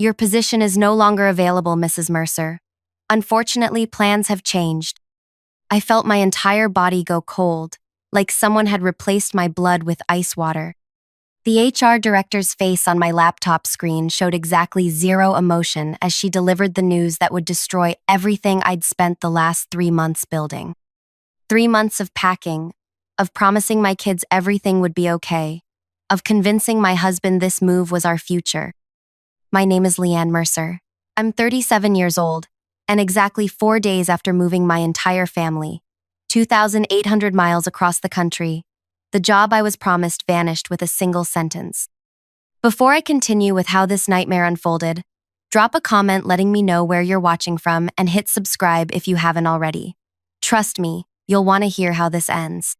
Your position is no longer available, Mrs. Mercer. Unfortunately, plans have changed. I felt my entire body go cold, like someone had replaced my blood with ice water. The HR director's face on my laptop screen showed exactly zero emotion as she delivered the news that would destroy everything I'd spent the last 3 months building. 3 months of packing, of promising my kids everything would be okay, of convincing my husband this move was our future. My name is Leanne Mercer. I'm 37 years old, and exactly 4 days after moving my entire family, 2,800 miles across the country, the job I was promised vanished with a single sentence. Before I continue with how this nightmare unfolded, drop a comment letting me know where you're watching from and hit subscribe if you haven't already. Trust me, you'll want to hear how this ends.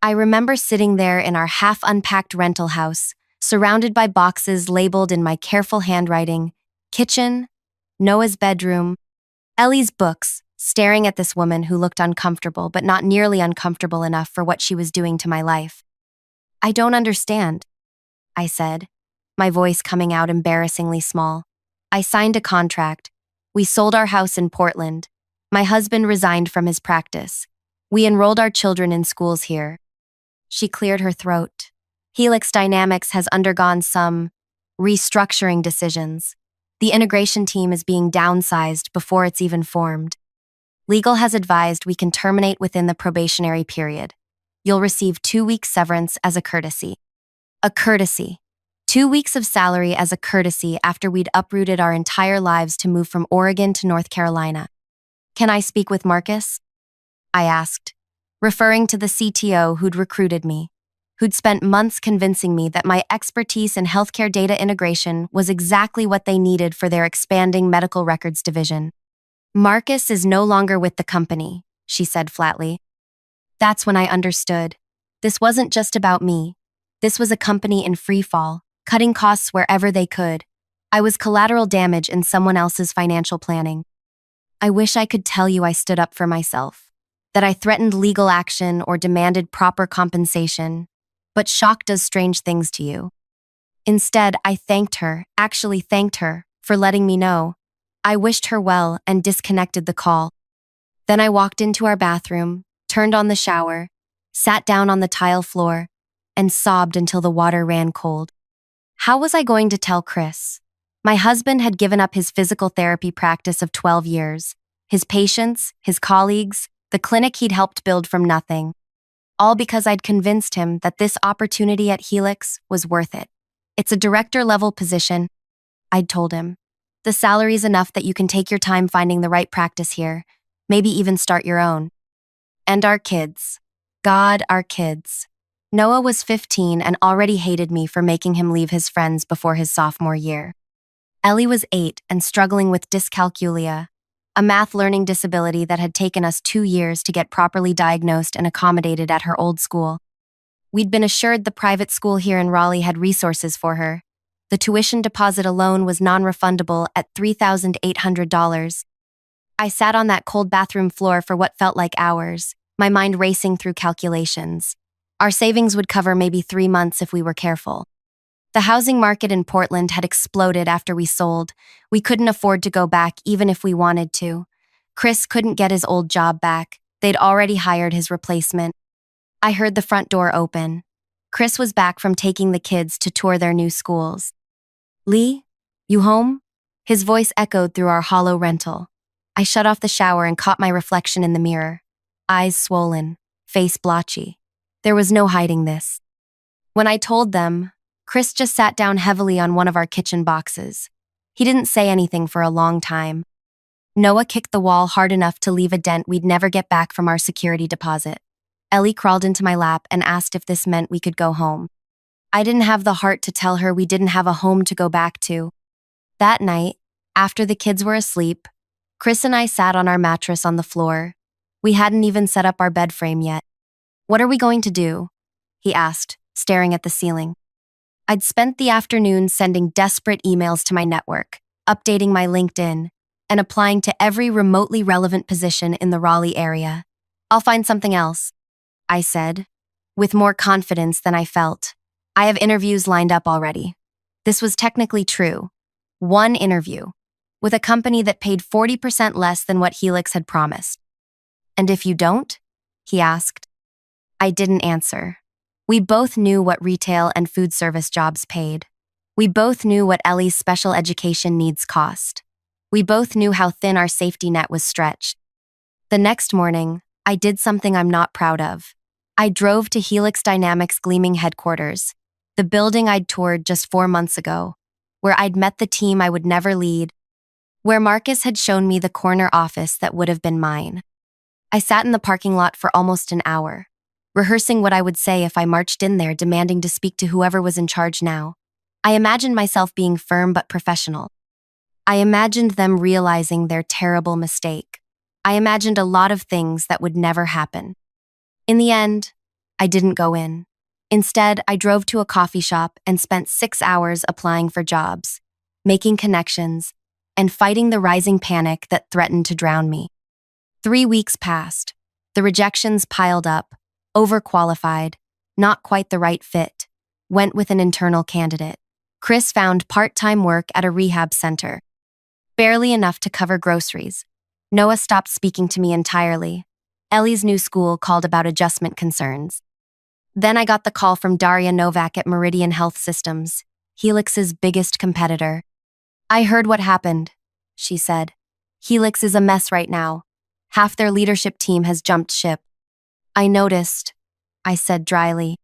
I remember sitting there in our half-unpacked rental house, surrounded by boxes labeled in my careful handwriting, kitchen, Noah's bedroom, Ellie's books, staring at this woman who looked uncomfortable but not nearly uncomfortable enough for what she was doing to my life. I don't understand, I said, my voice coming out embarrassingly small. I signed a contract. We sold our house in Portland. My husband resigned from his practice. We enrolled our children in schools here. She cleared her throat. Helix Dynamics has undergone some restructuring decisions. The integration team is being downsized before it's even formed. Legal has advised we can terminate within the probationary period. You'll receive 2 weeks severance as a courtesy. A courtesy. 2 weeks of salary as a courtesy after we'd uprooted our entire lives to move from Oregon to North Carolina. Can I speak with Marcus? I asked, referring to the CTO who'd recruited me, who'd spent months convincing me that my expertise in healthcare data integration was exactly what they needed for their expanding medical records division. Marcus is no longer with the company, she said flatly. That's when I understood. This wasn't just about me. This was a company in free fall, cutting costs wherever they could. I was collateral damage in someone else's financial planning. I wish I could tell you I stood up for myself, that I threatened legal action or demanded proper compensation, but shock does strange things to you. Instead, I actually thanked her, for letting me know. I wished her well and disconnected the call. Then I walked into our bathroom, turned on the shower, sat down on the tile floor, and sobbed until the water ran cold. How was I going to tell Chris? My husband had given up his physical therapy practice of 12 years, his patients, his colleagues, the clinic he'd helped build from nothing. All because I'd convinced him that this opportunity at Helix was worth it. It's a director-level position, I'd told him. The salary's enough that you can take your time finding the right practice here, maybe even start your own. And our kids. God, our kids. Noah was 15 and already hated me for making him leave his friends before his sophomore year. Ellie was 8 and struggling with dyscalculia, a math learning disability that had taken us 2 years to get properly diagnosed and accommodated at her old school. We'd been assured the private school here in Raleigh had resources for her. The tuition deposit alone was non-refundable at $3,800. I sat on that cold bathroom floor for what felt like hours, my mind racing through calculations. Our savings would cover maybe 3 months if we were careful. The housing market in Portland had exploded after we sold. We couldn't afford to go back even if we wanted to. Chris couldn't get his old job back. They'd already hired his replacement. I heard the front door open. Chris was back from taking the kids to tour their new schools. Lee, you home? His voice echoed through our hollow rental. I shut off the shower and caught my reflection in the mirror. Eyes swollen, face blotchy. There was no hiding this. When I told them, Chris just sat down heavily on one of our kitchen boxes. He didn't say anything for a long time. Noah kicked the wall hard enough to leave a dent we'd never get back from our security deposit. Ellie crawled into my lap and asked if this meant we could go home. I didn't have the heart to tell her we didn't have a home to go back to. That night, after the kids were asleep, Chris and I sat on our mattress on the floor. We hadn't even set up our bed frame yet. What are we going to do? He asked, staring at the ceiling. I'd spent the afternoon sending desperate emails to my network, updating my LinkedIn, and applying to every remotely relevant position in the Raleigh area. I'll find something else, I said, with more confidence than I felt. I have interviews lined up already. This was technically true. One interview, with a company that paid 40% less than what Helix had promised. And if you don't? He asked. I didn't answer. We both knew what retail and food service jobs paid. We both knew what Ellie's special education needs cost. We both knew how thin our safety net was stretched. The next morning, I did something I'm not proud of. I drove to Helix Dynamics' gleaming headquarters, the building I'd toured just 4 months ago, where I'd met the team I would never lead, where Marcus had shown me the corner office that would have been mine. I sat in the parking lot for almost an hour, rehearsing what I would say if I marched in there demanding to speak to whoever was in charge now. I imagined myself being firm but professional. I imagined them realizing their terrible mistake. I imagined a lot of things that would never happen. In the end, I didn't go in. Instead, I drove to a coffee shop and spent 6 hours applying for jobs, making connections, and fighting the rising panic that threatened to drown me. 3 weeks passed. The rejections piled up. Overqualified, not quite the right fit. Went with an internal candidate. Chris found part-time work at a rehab center. Barely enough to cover groceries. Noah stopped speaking to me entirely. Ellie's new school called about adjustment concerns. Then I got the call from Daria Novak at Meridian Health Systems, Helix's biggest competitor. I heard what happened, she said. Helix is a mess right now. Half their leadership team has jumped ship. I noticed, I said dryly.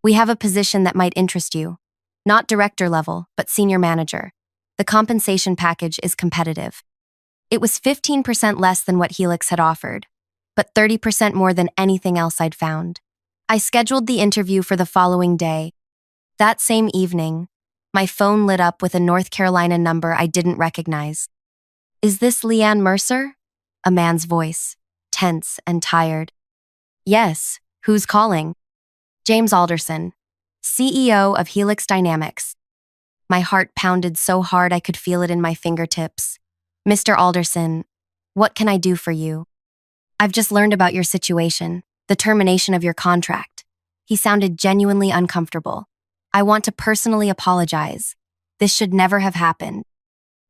We have a position that might interest you. Not director level, but senior manager. The compensation package is competitive. It was 15% less than what Helix had offered, but 30% more than anything else I'd found. I scheduled the interview for the following day. That same evening, my phone lit up with a North Carolina number I didn't recognize. Is this Leanne Mercer? A man's voice, tense and tired. Yes, who's calling? James Alderson, CEO of Helix Dynamics. My heart pounded so hard I could feel it in my fingertips. Mr. Alderson, what can I do for you? I've just learned about your situation, the termination of your contract. He sounded genuinely uncomfortable. I want to personally apologize. This should never have happened.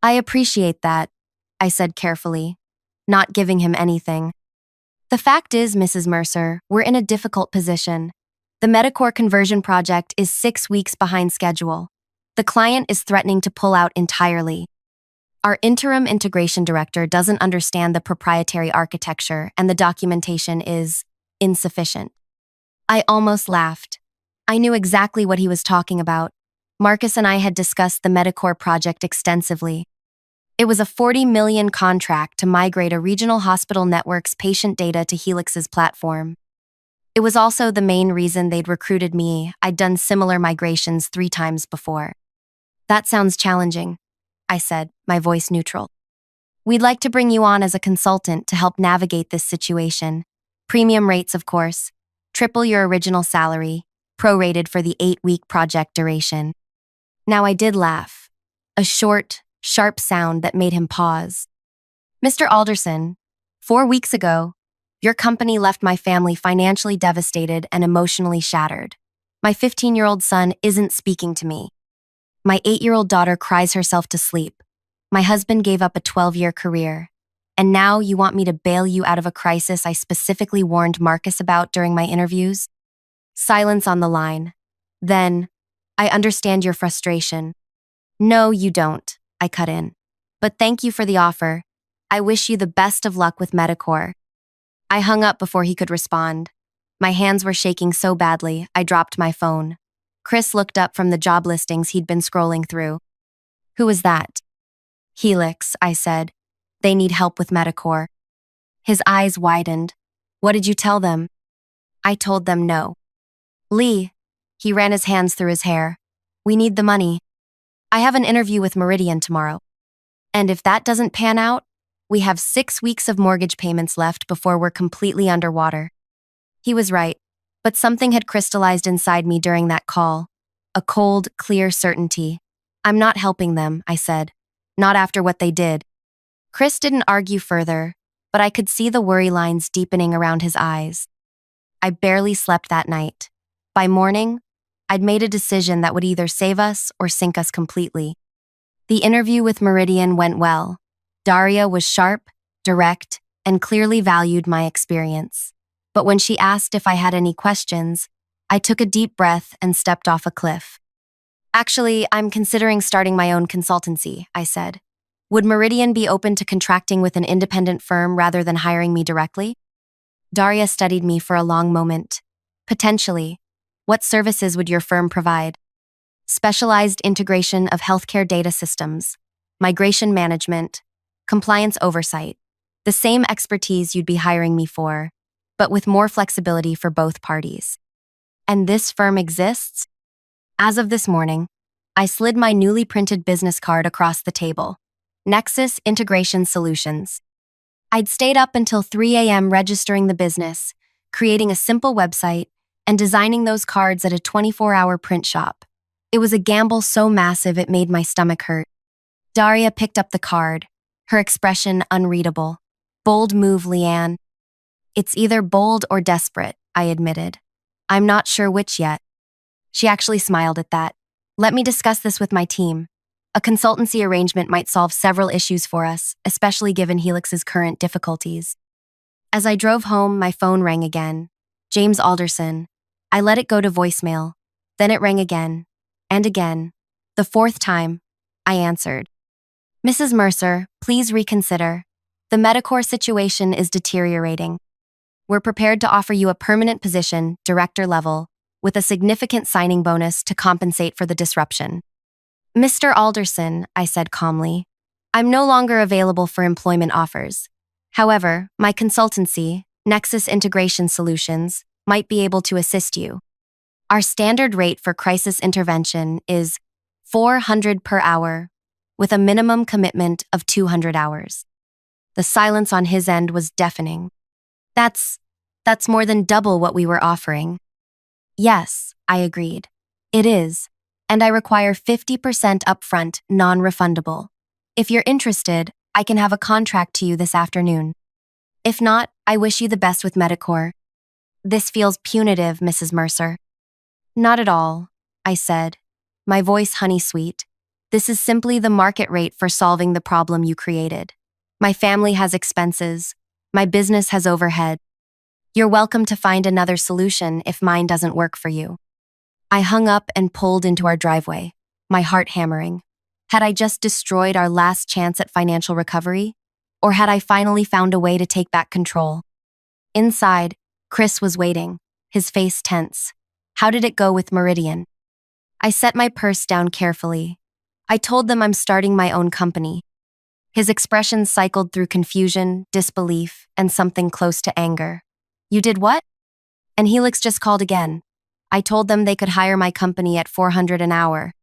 I appreciate that, I said carefully, not giving him anything. The fact is, Mrs. Mercer, we're in a difficult position. The Medicore conversion project is 6 weeks behind schedule. The client is threatening to pull out entirely. Our interim integration director doesn't understand the proprietary architecture and the documentation is insufficient. I almost laughed. I knew exactly what he was talking about. Marcus and I had discussed the Medicore project extensively. It was a $40 million contract to migrate a regional hospital network's patient data to Helix's platform. It was also the main reason they'd recruited me. I'd done similar migrations 3 times before. That sounds challenging, I said, my voice neutral. We'd like to bring you on as a consultant to help navigate this situation. Premium rates, of course. Triple your original salary, prorated for the 8-week project duration. Now I did laugh. A short, sharp sound that made him pause. Mr. Alderson, 4 weeks ago, your company left my family financially devastated and emotionally shattered. My 15-year-old son isn't speaking to me. My 8-year-old daughter cries herself to sleep. My husband gave up a 12-year career. And now you want me to bail you out of a crisis I specifically warned Marcus about during my interviews? Silence on the line. Then, I understand your frustration. No, you don't, I cut in. But thank you for the offer. I wish you the best of luck with Medicore. I hung up before he could respond. My hands were shaking so badly, I dropped my phone. Chris looked up from the job listings he'd been scrolling through. Who was that? Helix, I said. They need help with Medicore. His eyes widened. What did you tell them? I told them no. Lee, he ran his hands through his hair. We need the money. I have an interview with Meridian tomorrow. And if that doesn't pan out, we have 6 weeks of mortgage payments left before we're completely underwater. He was right, but something had crystallized inside me during that call. A cold, clear certainty. I'm not helping them, I said. Not after what they did. Chris didn't argue further, but I could see the worry lines deepening around his eyes. I barely slept that night. By morning, I'd made a decision that would either save us or sink us completely. The interview with Meridian went well. Daria was sharp, direct, and clearly valued my experience. But when she asked if I had any questions, I took a deep breath and stepped off a cliff. Actually, I'm considering starting my own consultancy, I said. Would Meridian be open to contracting with an independent firm rather than hiring me directly? Daria studied me for a long moment. Potentially. What services would your firm provide? Specialized integration of healthcare data systems, migration management, compliance oversight. The same expertise you'd be hiring me for, but with more flexibility for both parties. And this firm exists? As of this morning, I slid my newly printed business card across the table. Nexus Integration Solutions. I'd stayed up until 3 a.m. registering the business, creating a simple website, and designing those cards at a 24-hour print shop. It was a gamble so massive it made my stomach hurt. Daria picked up the card, her expression unreadable. Bold move, Leanne. It's either bold or desperate, I admitted. I'm not sure which yet. She actually smiled at that. Let me discuss this with my team. A consultancy arrangement might solve several issues for us, especially given Helix's current difficulties. As I drove home, my phone rang again. James Alderson. I let it go to voicemail. Then it rang again. And again. The fourth time, I answered. Mrs. Mercer, please reconsider. The Medicore situation is deteriorating. We're prepared to offer you a permanent position, director level, with a significant signing bonus to compensate for the disruption. Mr. Alderson, I said calmly, I'm no longer available for employment offers. However, my consultancy, Nexus Integration Solutions, might be able to assist you. Our standard rate for crisis intervention is $400 per hour, with a minimum commitment of 200 hours. The silence on his end was deafening. That's more than double what we were offering. Yes, I agreed. It is, and I require 50% upfront, non-refundable. If you're interested, I can have a contract to you this afternoon. If not, I wish you the best with Medicore. This feels punitive, Mrs. Mercer. Not at all, I said, my voice honey-sweet. This is simply the market rate for solving the problem you created. My family has expenses. My business has overhead. You're welcome to find another solution if mine doesn't work for you. I hung up and pulled into our driveway, my heart hammering. Had I just destroyed our last chance at financial recovery? Or had I finally found a way to take back control? Inside, Chris was waiting, his face tense. How did it go with Meridian? I set my purse down carefully. I told them I'm starting my own company. His expression cycled through confusion, disbelief, and something close to anger. You did what? And Helix just called again. I told them they could hire my company at $400 an hour.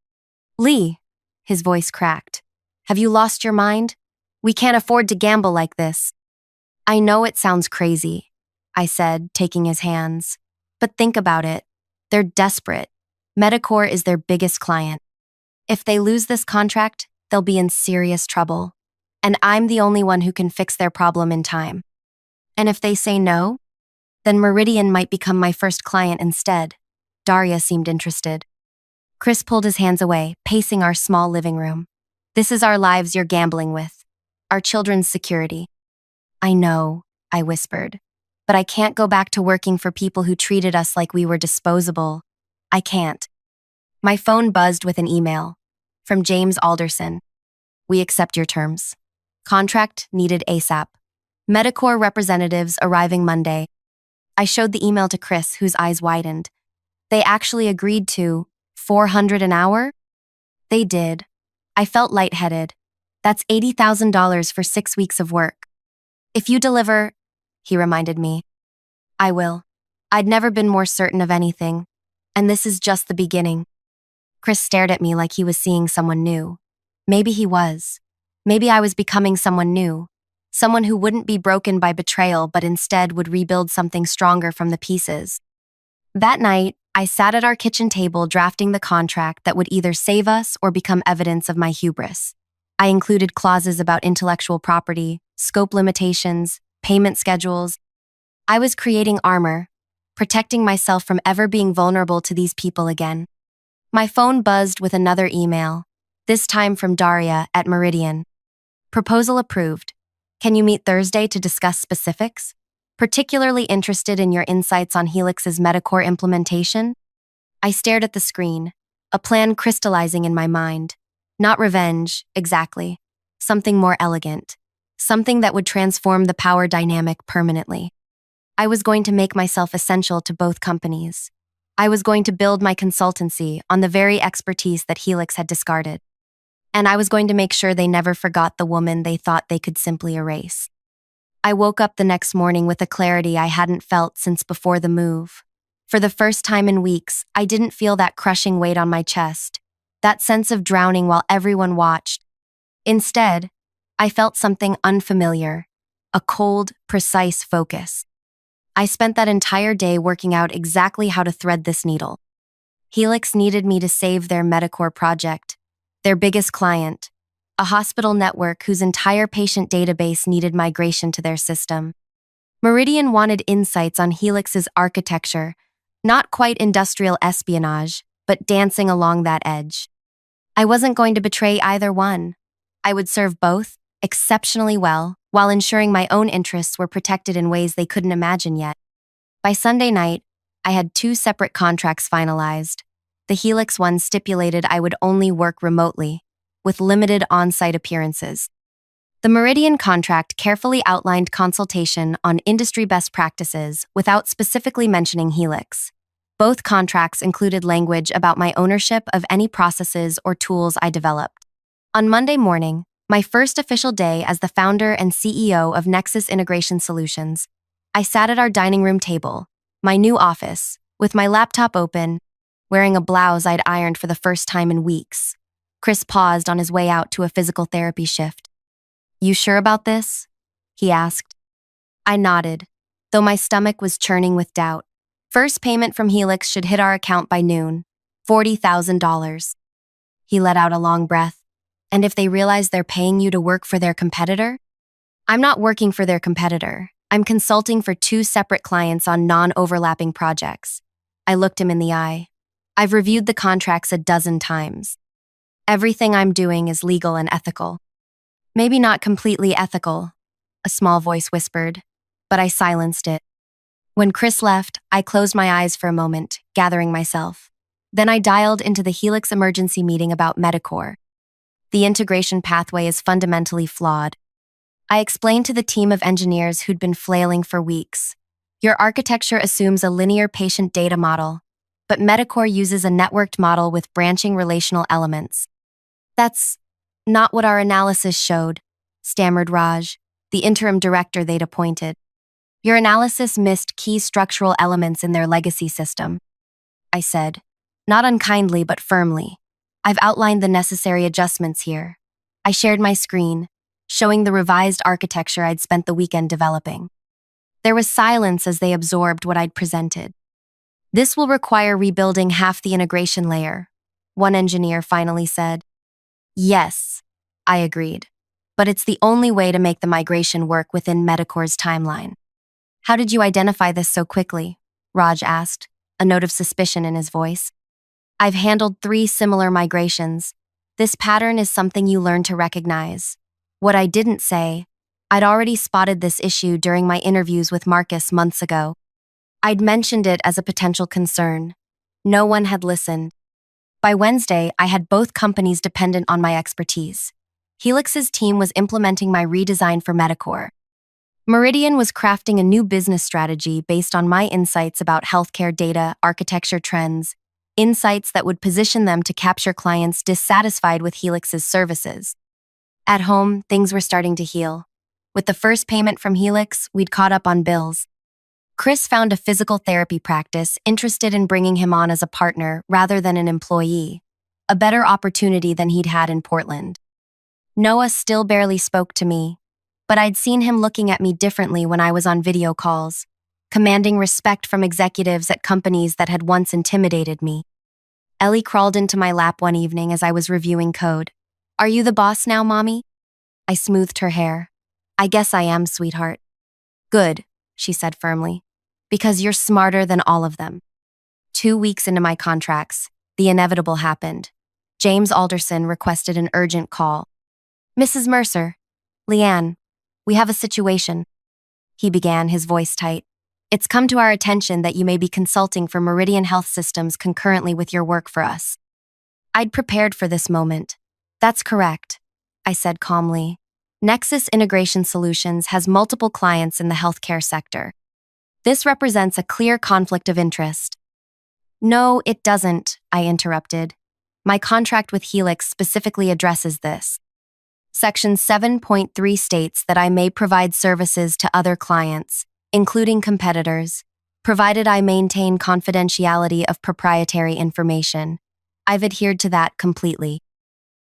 Lee, his voice cracked. Have you lost your mind? We can't afford to gamble like this. I know it sounds crazy, I said, taking his hands. But think about it. They're desperate. Medicore is their biggest client. If they lose this contract, they'll be in serious trouble. And I'm the only one who can fix their problem in time. And if they say no, then Meridian might become my first client instead. Daria seemed interested. Chris pulled his hands away, pacing our small living room. This is our lives you're gambling with. Our children's security. I know, I whispered. But I can't go back to working for people who treated us like we were disposable. I can't. My phone buzzed with an email. From James Alderson. We accept your terms. Contract needed ASAP. Medicore representatives arriving Monday. I showed the email to Chris, whose eyes widened. They actually agreed to $400 an hour? They did. I felt lightheaded. That's $80,000 for 6 weeks of work. If you deliver, he reminded me. I will. I'd never been more certain of anything. And this is just the beginning. Chris stared at me like he was seeing someone new. Maybe he was. Maybe I was becoming someone new. Someone who wouldn't be broken by betrayal but instead would rebuild something stronger from the pieces. That night, I sat at our kitchen table drafting the contract that would either save us or become evidence of my hubris. I included clauses about intellectual property, scope limitations, payment schedules. I was creating armor, protecting myself from ever being vulnerable to these people again. My phone buzzed with another email. this time from Daria at Meridian. Proposal approved. Can you meet Thursday to discuss specifics? Particularly interested in your insights on Helix's Metacore implementation? I stared at the screen, a plan crystallizing in my mind. Not revenge, exactly. Something more elegant. Something that would transform the power dynamic permanently. I was going to make myself essential to both companies. I was going to build my consultancy on the very expertise that Helix had discarded. And I was going to make sure they never forgot the woman they thought they could simply erase. I woke up the next morning with a clarity I hadn't felt since before the move. For the first time in weeks, I didn't feel that crushing weight on my chest, that sense of drowning while everyone watched. Instead, I felt something unfamiliar, a cold, precise focus. I spent that entire day working out exactly how to thread this needle. Helix needed me to save their Metacore project, their biggest client, a hospital network whose entire patient database needed migration to their system. Meridian wanted insights on Helix's architecture, not quite industrial espionage, but dancing along that edge. I wasn't going to betray either one. I would serve both exceptionally well, while ensuring my own interests were protected in ways they couldn't imagine yet. By Sunday night, I had 2 separate contracts finalized. The Helix one stipulated I would only work remotely, with limited on-site appearances. The Meridian contract carefully outlined consultation on industry best practices without specifically mentioning Helix. Both contracts included language about my ownership of any processes or tools I developed. On Monday morning, my first official day as the founder and CEO of Nexus Integration Solutions, I sat at our dining room table, my new office, with my laptop open, wearing a blouse I'd ironed for the first time in weeks. Chris paused on his way out to a physical therapy shift. "You sure about this?" he asked. I nodded, though my stomach was churning with doubt. First payment from Helix should hit our account by noon, $40,000. He let out a long breath. And if they realize they're paying you to work for their competitor? I'm not working for their competitor. I'm consulting for 2 separate clients on non-overlapping projects. I looked him in the eye. I've reviewed the contracts a dozen times. Everything I'm doing is legal and ethical. Maybe not completely ethical, a small voice whispered, but I silenced it. When Chris left, I closed my eyes for a moment, gathering myself. Then I dialed into the Helix emergency meeting about Metacore. The integration pathway is fundamentally flawed. I explained to the team of engineers who'd been flailing for weeks. Your architecture assumes a linear patient data model, but Metacore uses a networked model with branching relational elements. That's not what our analysis showed, stammered Raj, the interim director they'd appointed. Your analysis missed key structural elements in their legacy system, I said, not unkindly but firmly. I've outlined the necessary adjustments here. I shared my screen, showing the revised architecture I'd spent the weekend developing. There was silence as they absorbed what I'd presented. This will require rebuilding half the integration layer, one engineer finally said. Yes, I agreed, but it's the only way to make the migration work within Metacore's timeline. How did you identify this so quickly? Raj asked, a note of suspicion in his voice. I've handled 3 similar migrations. This pattern is something you learn to recognize. What I didn't say, I'd already spotted this issue during my interviews with Marcus months ago. I'd mentioned it as a potential concern. No one had listened. By Wednesday, I had both companies dependent on my expertise. Helix's team was implementing my redesign for Metacore. Meridian was crafting a new business strategy based on my insights about healthcare data, architecture trends, insights that would position them to capture clients dissatisfied with Helix's services. At home, things were starting to heal. With the first payment from Helix, we'd caught up on bills. Chris found a physical therapy practice interested in bringing him on as a partner rather than an employee, a better opportunity than he'd had in Portland. Noah still barely spoke to me, but I'd seen him looking at me differently when I was on video calls, commanding respect from executives at companies that had once intimidated me. Ellie crawled into my lap one evening as I was reviewing code. "Are you the boss now, Mommy?" I smoothed her hair. "I guess I am, sweetheart." "Good," she said firmly, "because you're smarter than all of them." 2 weeks into my contracts, the inevitable happened. James Alderson requested an urgent call. Mrs. Mercer, Leanne, we have a situation, he began, his voice tight. It's come to our attention that you may be consulting for Meridian Health Systems concurrently with your work for us. I'd prepared for this moment. That's correct, I said calmly. Nexus Integration Solutions has multiple clients in the healthcare sector. This represents a clear conflict of interest. No, it doesn't, I interrupted. My contract with Helix specifically addresses this. Section 7.3 states that I may provide services to other clients, including competitors, provided I maintain confidentiality of proprietary information. I've adhered to that completely.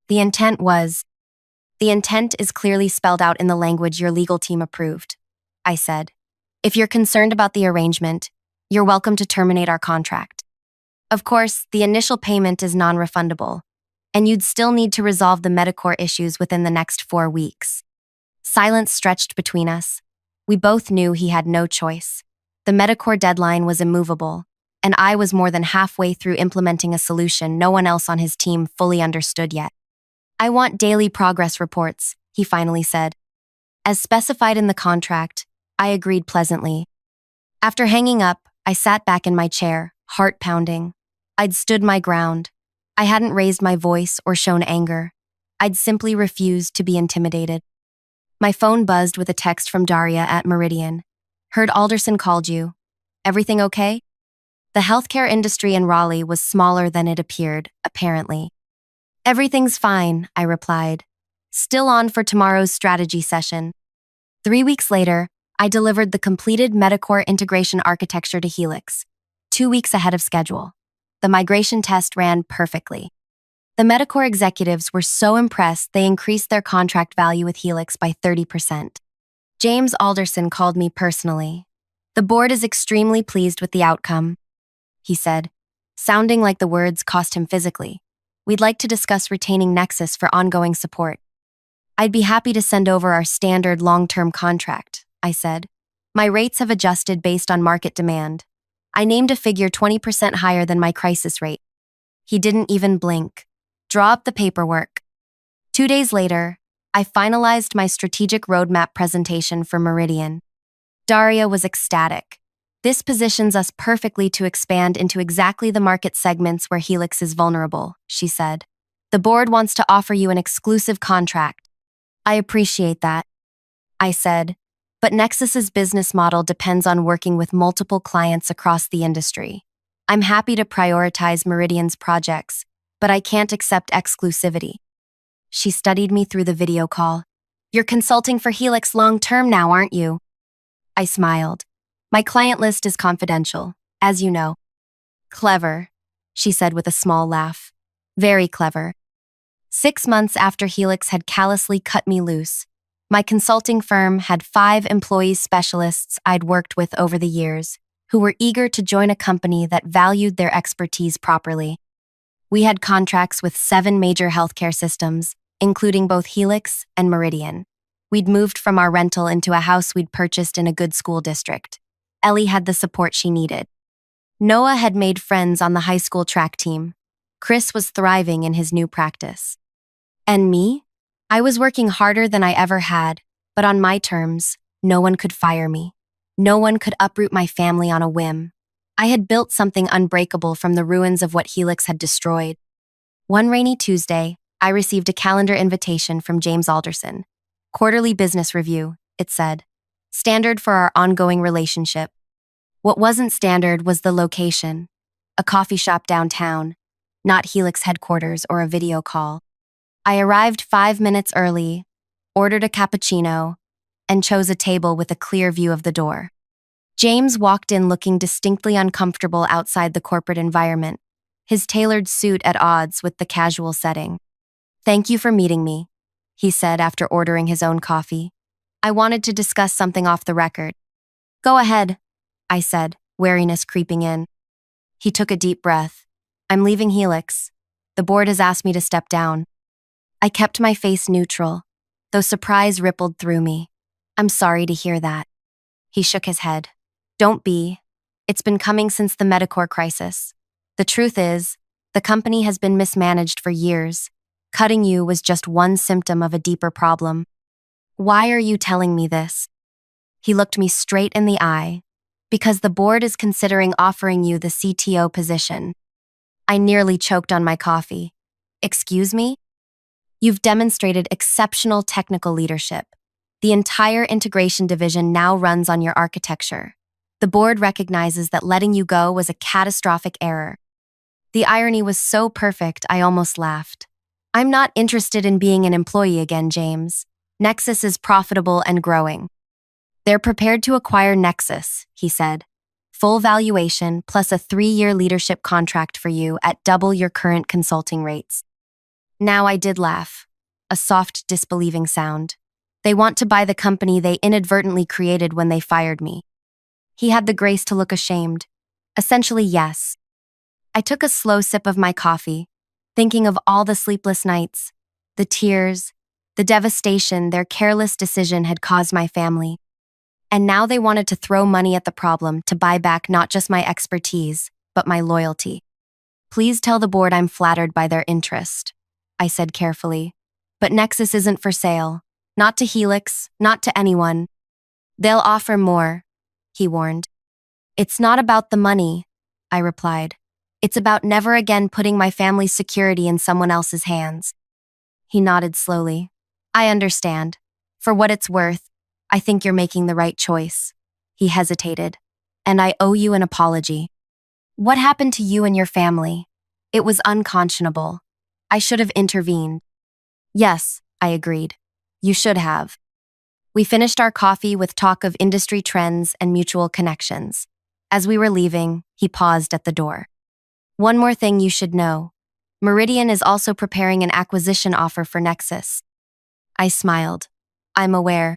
The intent is clearly spelled out in the language your legal team approved, I said. If you're concerned about the arrangement, you're welcome to terminate our contract. Of course, the initial payment is non-refundable, and you'd still need to resolve the Medicare issues within the next 4 weeks. Silence stretched between us. We both knew he had no choice. The Medicare deadline was immovable, and I was more than halfway through implementing a solution no one else on his team fully understood yet. I want daily progress reports, he finally said. As specified in the contract, I agreed pleasantly. After hanging up, I sat back in my chair, heart pounding. I'd stood my ground. I hadn't raised my voice or shown anger. I'd simply refused to be intimidated. My phone buzzed with a text from Daria at Meridian. Heard Alderson called you. Everything okay? The healthcare industry in Raleigh was smaller than it appeared, apparently. Everything's fine, I replied. Still on for tomorrow's strategy session. 3 weeks later, I delivered the completed Medicare integration architecture to Helix, 2 weeks ahead of schedule. The migration test ran perfectly. The Medicare executives were so impressed they increased their contract value with Helix by 30%. James Alderson called me personally. The board is extremely pleased with the outcome, he said, sounding like the words cost him physically. We'd like to discuss retaining Nexus for ongoing support. I'd be happy to send over our standard long-term contract, I said. My rates have adjusted based on market demand. I named a figure 20% higher than my crisis rate. He didn't even blink. Draw up the paperwork. 2 days later, I finalized my strategic roadmap presentation for Meridian. Daria was ecstatic. This positions us perfectly to expand into exactly the market segments where Helix is vulnerable, she said. The board wants to offer you an exclusive contract. I appreciate that, I said. But Nexus's business model depends on working with multiple clients across the industry. I'm happy to prioritize Meridian's projects, but I can't accept exclusivity. She studied me through the video call. You're consulting for Helix long-term now, aren't you? I smiled. My client list is confidential, as you know. Clever, she said with a small laugh. Very clever. 6 months after Helix had callously cut me loose, my consulting firm had 5 employee specialists I'd worked with over the years, who were eager to join a company that valued their expertise properly. We had contracts with 7 major healthcare systems, including both Helix and Meridian. We'd moved from our rental into a house we'd purchased in a good school district. Ellie had the support she needed. Noah had made friends on the high school track team. Chris was thriving in his new practice. And me? I was working harder than I ever had, but on my terms, no one could fire me. No one could uproot my family on a whim. I had built something unbreakable from the ruins of what Helix had destroyed. One rainy Tuesday, I received a calendar invitation from James Alderson. Quarterly business review, it said. Standard for our ongoing relationship. What wasn't standard was the location. A coffee shop downtown, not Helix headquarters or a video call. I arrived 5 minutes early, ordered a cappuccino, and chose a table with a clear view of the door. James walked in looking distinctly uncomfortable outside the corporate environment, his tailored suit at odds with the casual setting. Thank you for meeting me, he said after ordering his own coffee. I wanted to discuss something off the record. Go ahead, I said, wariness creeping in. He took a deep breath. I'm leaving Helix. The board has asked me to step down. I kept my face neutral, though surprise rippled through me. I'm sorry to hear that. He shook his head. Don't be. It's been coming since the Medicare crisis. The truth is, The company has been mismanaged for years. Cutting you was just one symptom of a deeper problem. Why are you telling me this? He looked me straight in the eye. Because the board is considering offering you the CTO position. I nearly choked on my coffee. Excuse me? You've demonstrated exceptional technical leadership. The entire integration division now runs on your architecture. The board recognizes that letting you go was a catastrophic error. The irony was so perfect, I almost laughed. I'm not interested in being an employee again, James. Nexus is profitable and growing. They're prepared to acquire Nexus, he said. Full valuation plus a 3-year leadership contract for you at double your current consulting rates. Now I did laugh. A soft, disbelieving sound. They want to buy the company they inadvertently created when they fired me. He had the grace to look ashamed. Essentially, yes. I took a slow sip of my coffee, thinking of all the sleepless nights, the tears, the devastation their careless decision had caused my family. And now they wanted to throw money at the problem to buy back not just my expertise, but my loyalty. Please tell the board I'm flattered by their interest, I said carefully. But Nexus isn't for sale. Not to Helix, not to anyone. They'll offer more, he warned. It's not about the money, I replied. It's about never again putting my family's security in someone else's hands. He nodded slowly. I understand. For what it's worth, I think you're making the right choice. He hesitated. And I owe you an apology. What happened to you and your family? It was unconscionable. I should have intervened. Yes, I agreed. You should have. We finished our coffee with talk of industry trends and mutual connections. As we were leaving, he paused at the door. One more thing you should know. Meridian is also preparing an acquisition offer for Nexus. I smiled. I'm aware.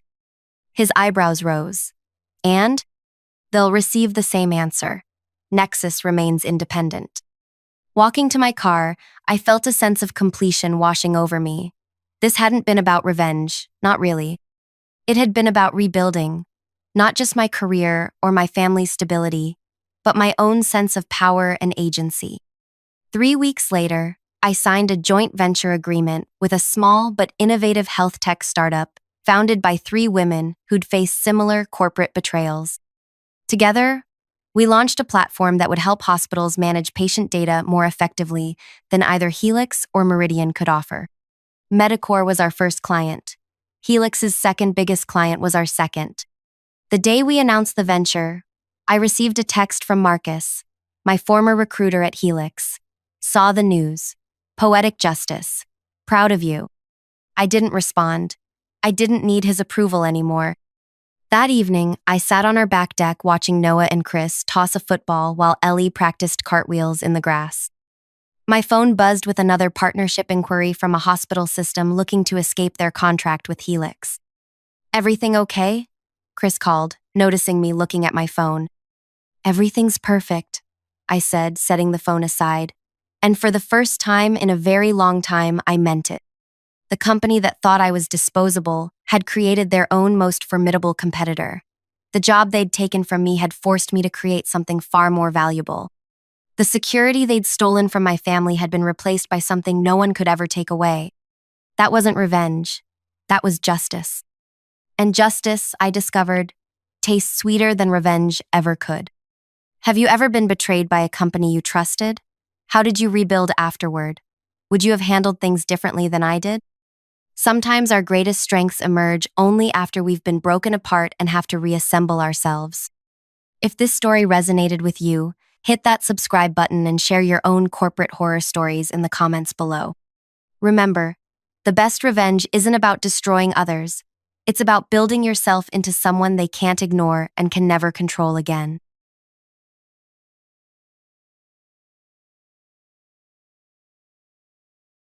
His eyebrows rose. And? They'll receive the same answer. Nexus remains independent. Walking to my car, I felt a sense of completion washing over me. This hadn't been about revenge, not really. It had been about rebuilding, not just my career or my family's stability, but my own sense of power and agency. 3 weeks later, I signed a joint venture agreement with a small but innovative health tech startup founded by 3 women who'd faced similar corporate betrayals. Together, we launched a platform that would help hospitals manage patient data more effectively than either Helix or Meridian could offer. Medicor was our first client. Helix's second biggest client was our second. The day we announced the venture, I received a text from Marcus, my former recruiter at Helix. Saw the news. Poetic justice. Proud of you. I didn't respond. I didn't need his approval anymore. That evening, I sat on our back deck watching Noah and Chris toss a football while Ellie practiced cartwheels in the grass. My phone buzzed with another partnership inquiry from a hospital system looking to escape their contract with Helix. Everything okay? Chris called, noticing me looking at my phone. Everything's perfect, I said, setting the phone aside. And for the first time in a very long time, I meant it. The company that thought I was disposable had created their own most formidable competitor. The job they'd taken from me had forced me to create something far more valuable. The security they'd stolen from my family had been replaced by something no one could ever take away. That wasn't revenge. That was justice. And justice, I discovered, tastes sweeter than revenge ever could. Have you ever been betrayed by a company you trusted? How did you rebuild afterward? Would you have handled things differently than I did? Sometimes our greatest strengths emerge only after we've been broken apart and have to reassemble ourselves. If this story resonated with you, hit that subscribe button and share your own corporate horror stories in the comments below. Remember, the best revenge isn't about destroying others. It's about building yourself into someone they can't ignore and can never control again.